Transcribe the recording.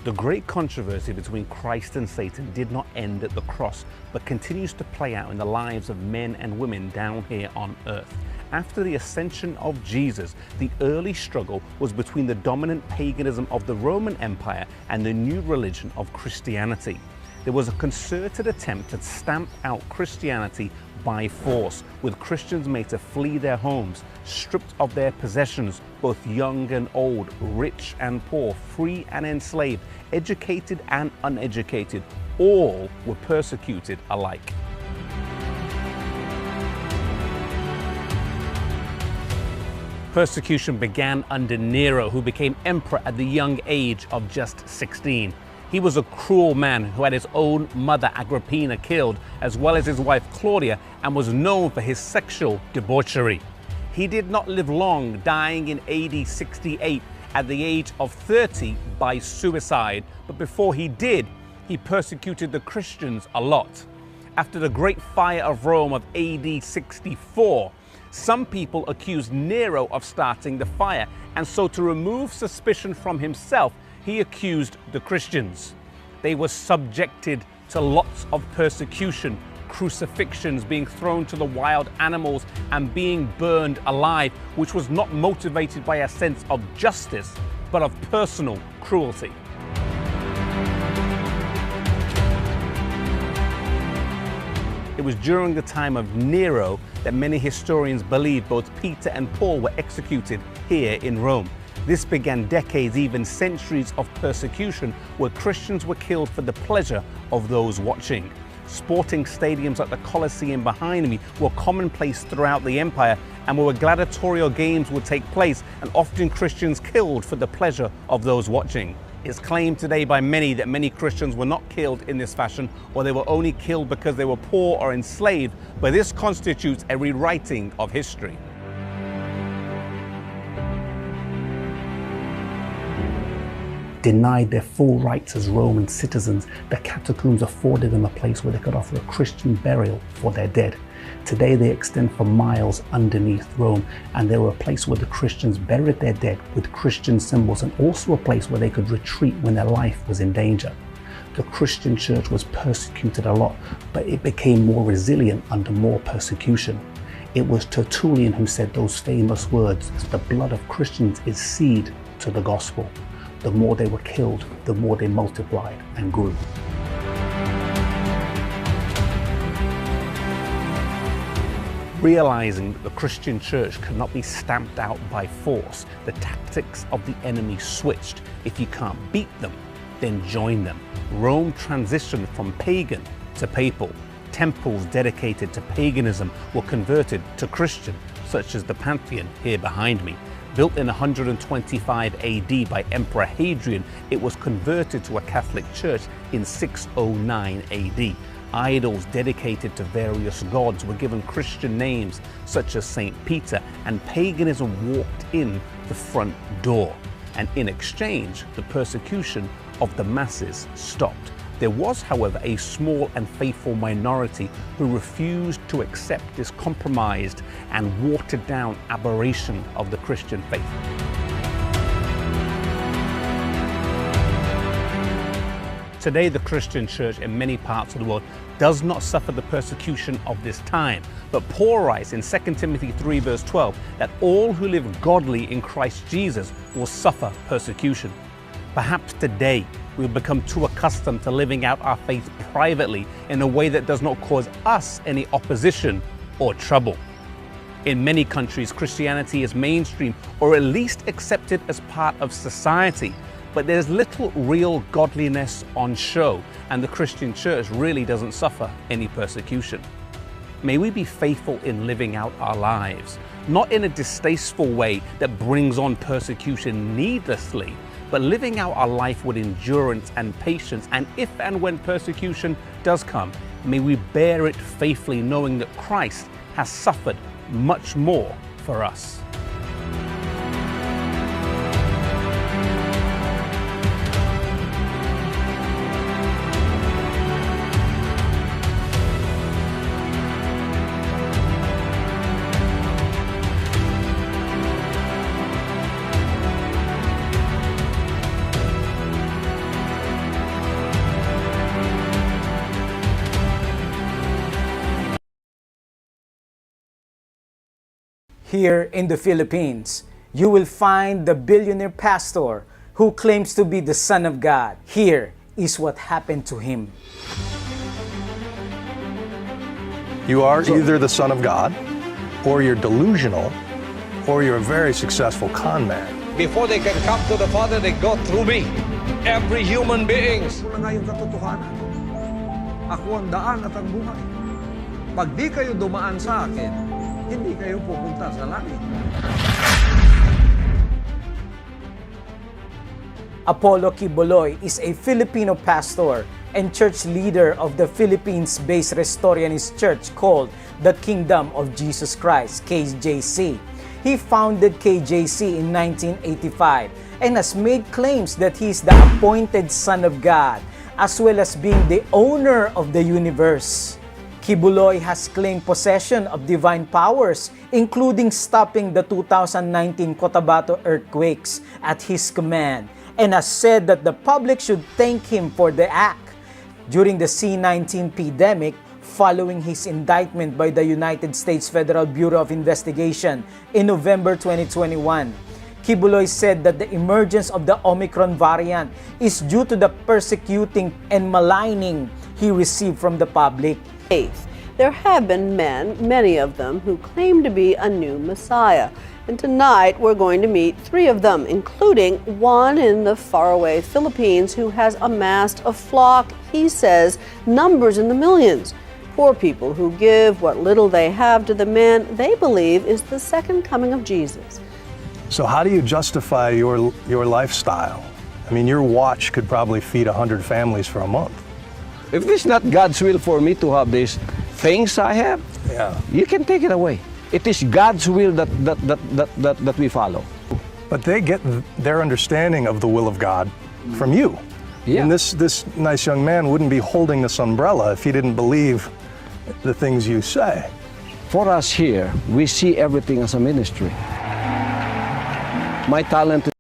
The great controversy between Christ and Satan did not end at the cross, but continues to play out in the lives of men and women down here on earth. After the ascension of Jesus, the early struggle was between the dominant paganism of the Roman Empire and the new religion of Christianity. There was a concerted attempt to stamp out Christianity by force, with Christians made to flee their homes, stripped of their possessions, both young and old, rich and poor, free and enslaved, educated and uneducated. All were persecuted alike. Persecution began under Nero, who became emperor at the young age of just 16. He was a cruel man who had his own mother Agrippina killed, as well as his wife Claudia, and was known for his sexual debauchery. He did not live long, dying in AD 68 at the age of 30 by suicide. But before he did, he persecuted the Christians a lot. After the Great Fire of Rome of AD 64, some people accused Nero of starting the fire, and so to remove suspicion from himself, he accused the Christians. They were subjected to lots of persecution, crucifixions, being thrown to the wild animals, and being burned alive, which was not motivated by a sense of justice, but of personal cruelty. It was during the time of Nero that many historians believe both Peter and Paul were executed here in Rome. This began decades, even centuries of persecution, where Christians were killed for the pleasure of those watching. Sporting stadiums like the Colosseum behind me were commonplace throughout the empire, and where gladiatorial games would take place, and often Christians killed for the pleasure of those watching. It's claimed today by many that many Christians were not killed in this fashion, or they were only killed because they were poor or enslaved, but this constitutes a rewriting of history. Denied their full rights as Roman citizens, the catacombs afforded them a place where they could offer a Christian burial for their dead. Today they extend for miles underneath Rome, and they were a place where the Christians buried their dead with Christian symbols, and also a place where they could retreat when their life was in danger. The Christian church was persecuted a lot, but it became more resilient under more persecution. It was Tertullian who said those famous words, "The blood of Christians is seed to the gospel." The more they were killed, the more they multiplied and grew. Realizing that the Christian church could not be stamped out by force, the tactics of the enemy switched. If you can't beat them, then join them. Rome transitioned from pagan to papal. Temples dedicated to paganism were converted to Christian, such as the Pantheon here behind me. Built in 125 AD by Emperor Hadrian, it was converted to a Catholic church in 609 AD. Idols dedicated to various gods were given Christian names such as Saint Peter, and paganism walked in the front door. And in exchange, the persecution of the masses stopped. There was, however, a small and faithful minority who refused to accept this compromised and watered down aberration of the Christian faith. Today, the Christian church in many parts of the world does not suffer the persecution of this time. But Paul writes in 2 Timothy 3 verse 12 that all who live godly in Christ Jesus will suffer persecution. Perhaps today we've become too accustomed to living out our faith privately in a way that does not cause us any opposition or trouble. In many countries, Christianity is mainstream, or at least accepted as part of society. But there's little real godliness on show, and the Christian church really doesn't suffer any persecution. May we be faithful in living out our lives, not in a distasteful way that brings on persecution needlessly, but living out our life with endurance and patience. And if and when persecution does come, may we bear it faithfully, knowing that Christ has suffered much more for us. Here in the Philippines, you will find the billionaire pastor who claims to be the Son of God. Here is what happened to him. You are either the Son of God, or you're delusional, or you're a very successful con man. Before they can come to the Father, they go through me. Every human beings. Ito na nga yung katotohanan. Ako ang daan at ang buhay. Pag di kayo dumaan sa akin, hindi kayo pupunta sa langit. Apollo Quiboloy is a Filipino pastor and church leader of the Philippines-based Restorianist church called the Kingdom of Jesus Christ, KJC. He founded KJC in 1985 and has made claims that he is the appointed Son of God, as well as being the owner of the universe. Quiboloy has claimed possession of divine powers, including stopping the 2019 Cotabato earthquakes at his command, and has said that the public should thank him for the act. During the C-19 pandemic, following his indictment by the United States Federal Bureau of Investigation in November 2021, Quiboloy said that the emergence of the Omicron variant is due to the persecuting and maligning he received from the public. There have been men, many of them, who claim to be a new Messiah. And tonight we're going to meet 3 of them, including one in the faraway Philippines who has amassed a flock, he says, numbers in the millions. Poor people who give what little they have to the man they believe is the second coming of Jesus. So how do you justify your lifestyle? I mean, your watch could probably feed 100 families for a month. If it's not God's will for me to have these things I have, you can take it away. It is God's will that we follow. But they get their understanding of the will of God from you. Yeah. And this nice young man wouldn't be holding this umbrella if he didn't believe the things you say. For us here, we see everything as a ministry. My talent